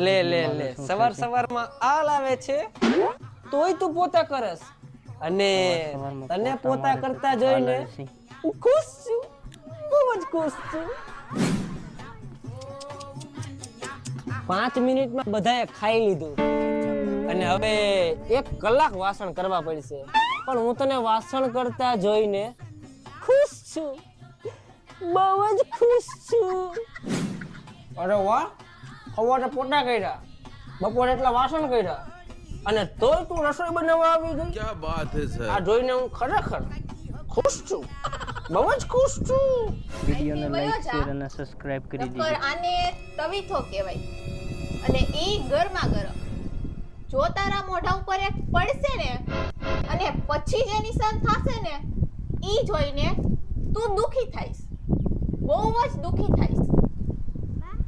લે લે લે સવાર સવારમાં આલ આવે છે તોય તું પોતા કરસ અને તને પોતા કરતા જોઈને હું ખુશ છું, બહુ જ ખુશ છું. 5 મિનિટમાં બધાએ ખાઈ લીધું અને હવે 1 કલાક વાસણ કરવા પડશે, પણ હું તને વાસણ કરતા જોઈને ખુશ છું, બહુ જ ખુશ છું. અરે વાહ, સવારે પોતા કર્યા, બપોરે એટલા વાસણ કર્યા અને તોય તું રસોઈ બનાવવા આવી ગઈ. क्या बात है सर. આ જોઈને હું ખરેખર ખુશ છું, બહુ જ ખુશ છું. વિડિયોને લાઈક શેર અને સબસ્ક્રાઇબ કરી દીજો. આને તવીથો કહેવાય અને ઈ ગરમા ગરમ જો તારા મોઢા ઉપર એક પડશે ને અને પછી જે નિશાન થશે ને ઈ જોઈને તું દુખી થાઈશ, બહુ જ દુખી થાઈશ.